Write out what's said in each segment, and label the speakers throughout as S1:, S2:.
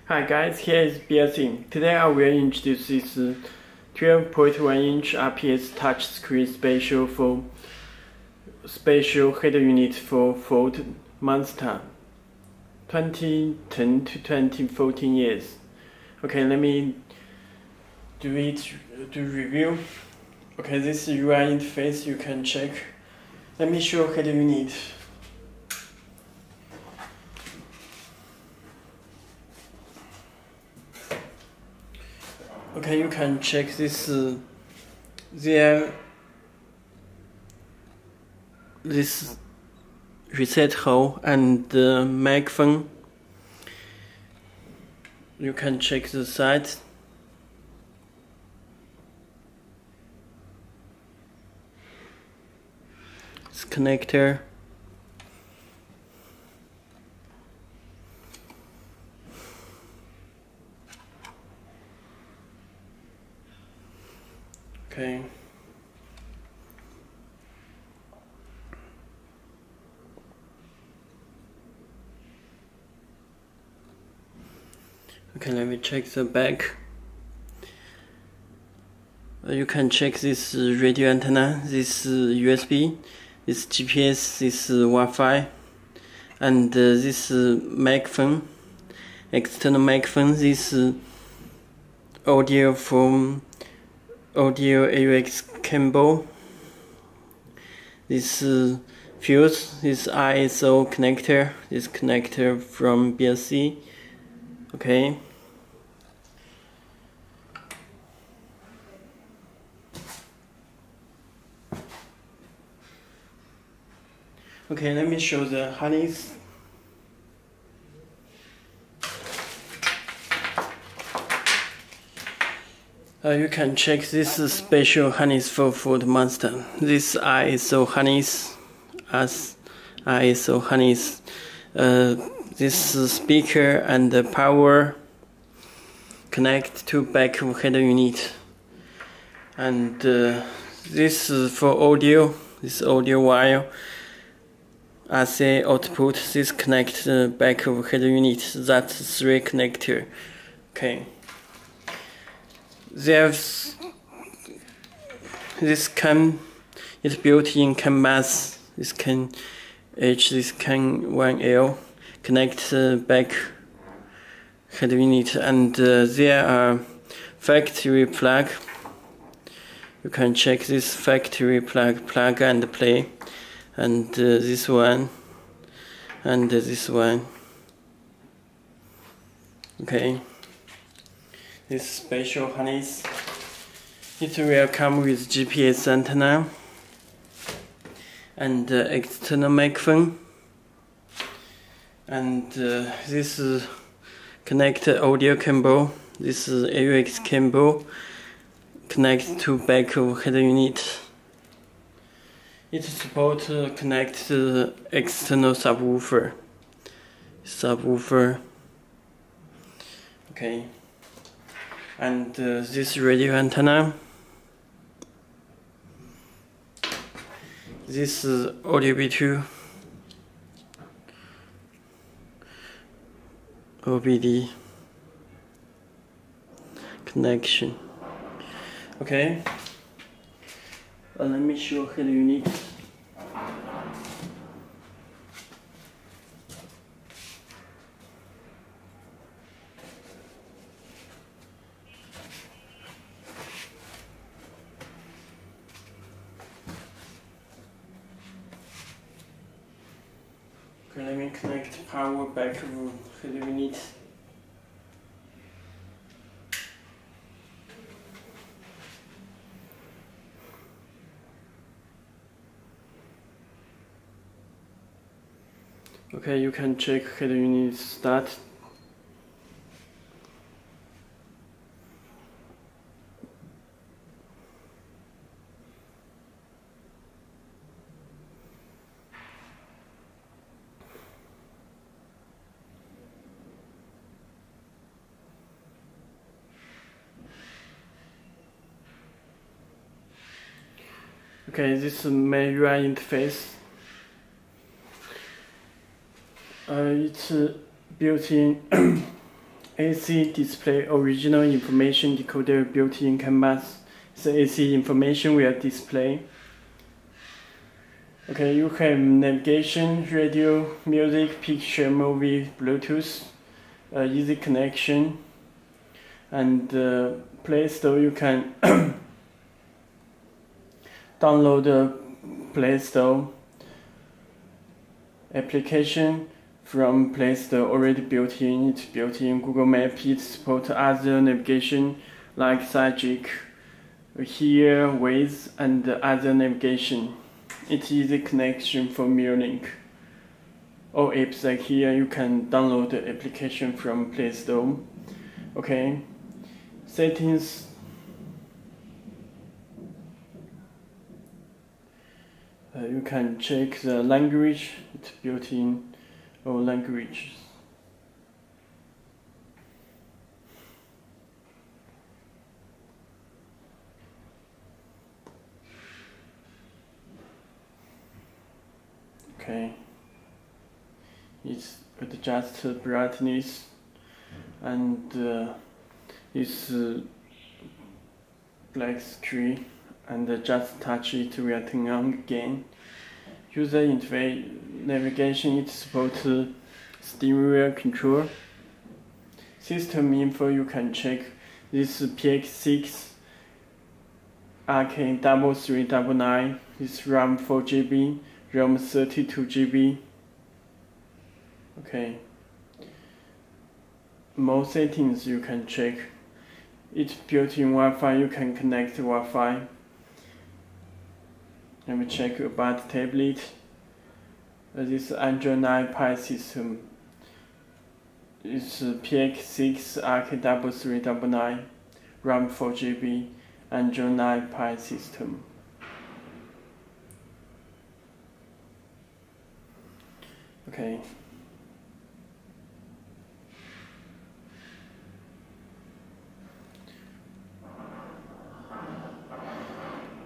S1: Hi guys, here is Belsee. Today I will introduce this 12.1-inch IPS touchscreen spatial head unit for Ford Mustang 2010 to 2014 years. Okay, let me do review. Okay, this is UI interface, you can check. Let me show head unit. Okay, you can check this this reset hole and the microphone. You can check the side. This connector. Okay. Okay, let me check the back. You can check this radio antenna, this USB, this GPS, this Wi-Fi, and this microphone, external microphone, this audio from audio AUX cable, this fuse, this ISO connector, this connector from Belsee. Okay. Okay, let me show the harness. You can check this special harness for Ford Mustang. This ISO harness, this speaker and the power connect to back of head unit, and this is for audio. This audio wire, AC output. This connect the back of head unit. That's 3 connector. Okay. There's this CAN is built in CAN bus. This CAN H, this CAN 1L connect back head unit, and there are factory plug. You can check this factory plug and play, and this one and this one. Okay. This special harness, it will come with GPS antenna and external microphone, and this connect audio cable. This is AUX cable connect to back of head unit. It supports connect the external subwoofer. Okay. And this radio antenna, this is audio B2, OBD connection. Okay, let me show head unit. Let me connect power back of head unit. Okay, you can check head unit start. Okay, this is my UI interface. It's built-in AC display original information decoder built in CAN bus. The AC information will display. Okay, you have navigation, radio, music, picture, movie, Bluetooth, easy connection, and Play Store. You can download the Play Store application from Play Store already built in. It's built in Google Maps. It supports other navigation like Sagic, here, Waze, and other navigation. It's easy connection for Mulink. All apps like here, you can download the application from Play Store. Okay, settings. You can check the language. It's built in all languages. Okay, it's adjust brightness and it's black screen, and just touch it will turn on again. User interface navigation, it supports steering wheel control. System info, you can check this PX6 RK3399, this RAM 4GB, ROM 32GB. Okay. More settings you can check. It's built-in Wi-Fi, you can connect Wi-Fi. Let me check about tablet. This Android 9 Pie system. It's PX6 RK3399, RAM 4GB, Android 9 Pie system. Okay.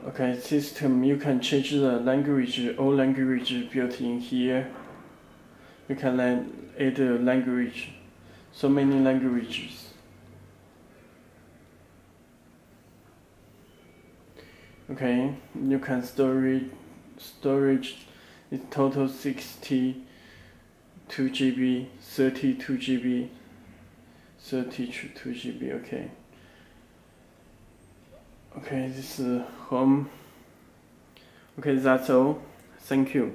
S1: Okay, system, you can change the language, all language built in here. You can add a language, so many languages. Okay, you can storage is total 62 GB, 32 GB, 32 GB, okay. Okay, this is home. Okay, that's all. Thank you.